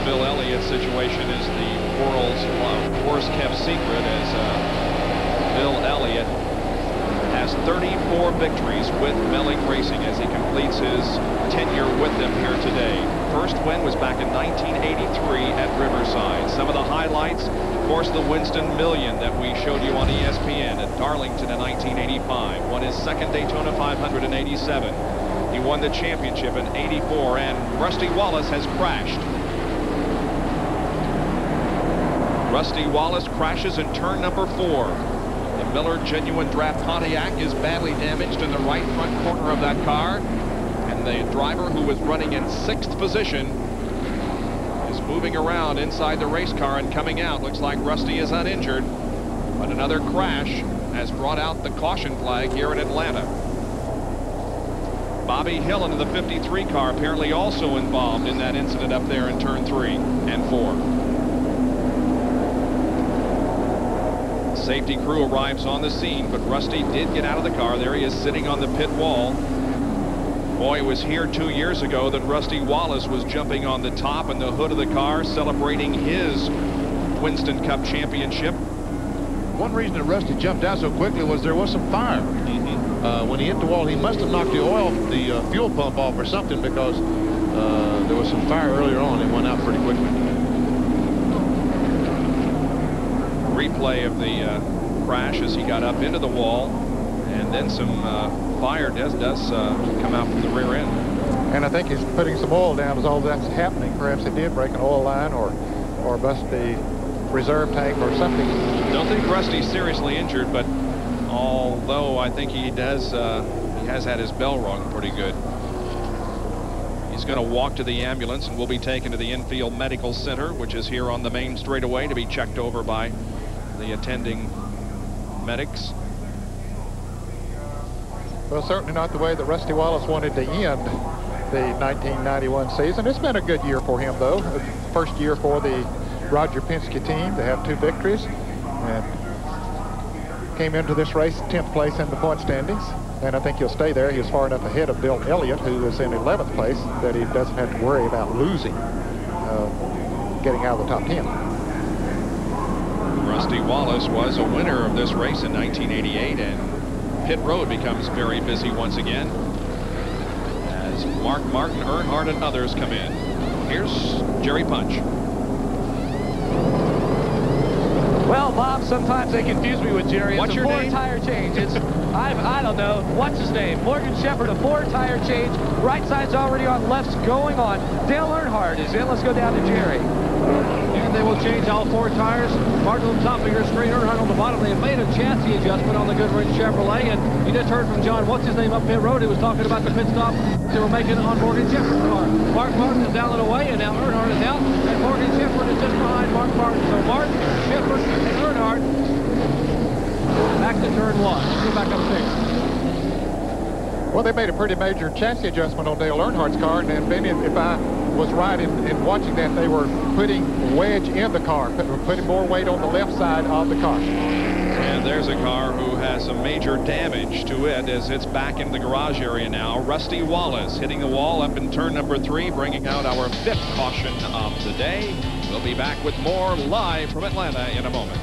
Bill Elliott's situation is the world's worst kept secret, as Bill Elliott has 34 victories with Mellick Racing as he completes his tenure with them here today. First win was back in 1983 at Riverside. Some of the highlights, of course, the Winston Million that we showed you on ESPN at Darlington in 1985. Won his second Daytona 500 in 87. He won the championship in 84, and Rusty Wallace has crashed. Rusty Wallace crashes in turn number 4. The Miller Genuine Draft Pontiac is badly damaged in the right front corner of that car. And the driver, who was running in 6th position, is moving around inside the race car and coming out. Looks like Rusty is uninjured, but another crash has brought out the caution flag here in Atlanta. Bobby Hillin of the 53 car apparently also involved in that incident up there in turn 3 and 4. Safety crew arrives on the scene, but Rusty did get out of the car. There he is sitting on the pit wall. Boy, it was here 2 years ago that Rusty Wallace was jumping on the top and the hood of the car, celebrating his Winston Cup championship. One reason that Rusty jumped out so quickly was there was some fire. When he hit the wall, he must have knocked the fuel pump off or something, because there was some fire earlier on. It went out pretty quickly. Replay of the crash as he got up into the wall, and then some fire does come out from the rear end. And I think he's putting some oil down as all that's happening. Perhaps he did break an oil line or bust the reserve tank or something. Don't think Rusty's seriously injured, but although I think he does, he has had his bell rung pretty good. He's going to walk to the ambulance and will be taken to the infield medical center, which is here on the main straightaway, to be checked over by the attending medics. Well, certainly not the way that Rusty Wallace wanted to end the 1991 season. It's been a good year for him, though. First year for the Roger Penske team to have 2 victories, and came into this race 10th place in the point standings, and I think he'll stay there. He was far enough ahead of Bill Elliott, who is in 11th place, that he doesn't have to worry about losing, getting out of the top 10. Rusty Wallace was a winner of this race in 1988, and pit road becomes very busy once again as Mark Martin, Earnhardt, and others come in. Here's Jerry Punch. Well, Bob, sometimes they confuse me with Jerry. What's your name? 4 tire change. It's, I don't know. What's his name? Morgan Shepherd, a 4 tire change. Right side's already on, left's going on. Dale Earnhardt is in. Let's go down to Jerry. And they will change all 4 tires. Martin on the top of your screen, Earnhardt on the bottom. They have made a chassis adjustment on the Goodrich Chevrolet, and you just heard from John, what's his name, up pit road. He was talking about the pit stop they were making on Morgan Shepherd's car. Mark Martin is down and away, and now Earnhardt is out, and Morgan Shepherd is just behind Mark Martin. So Martin, Shepherd, and Earnhardt back to turn 1. Let's go back up 6. Well, they made a pretty major chassis adjustment on Dale Earnhardt's car, and then if I was right in watching that, they were putting wedge in the car, putting more weight on the left side of the car. And there's a car who has some major damage to it as it's back in the garage area now. Rusty Wallace hitting the wall up in turn number 3, bringing out our 5th caution of the day. We'll be back with more live from Atlanta in a moment.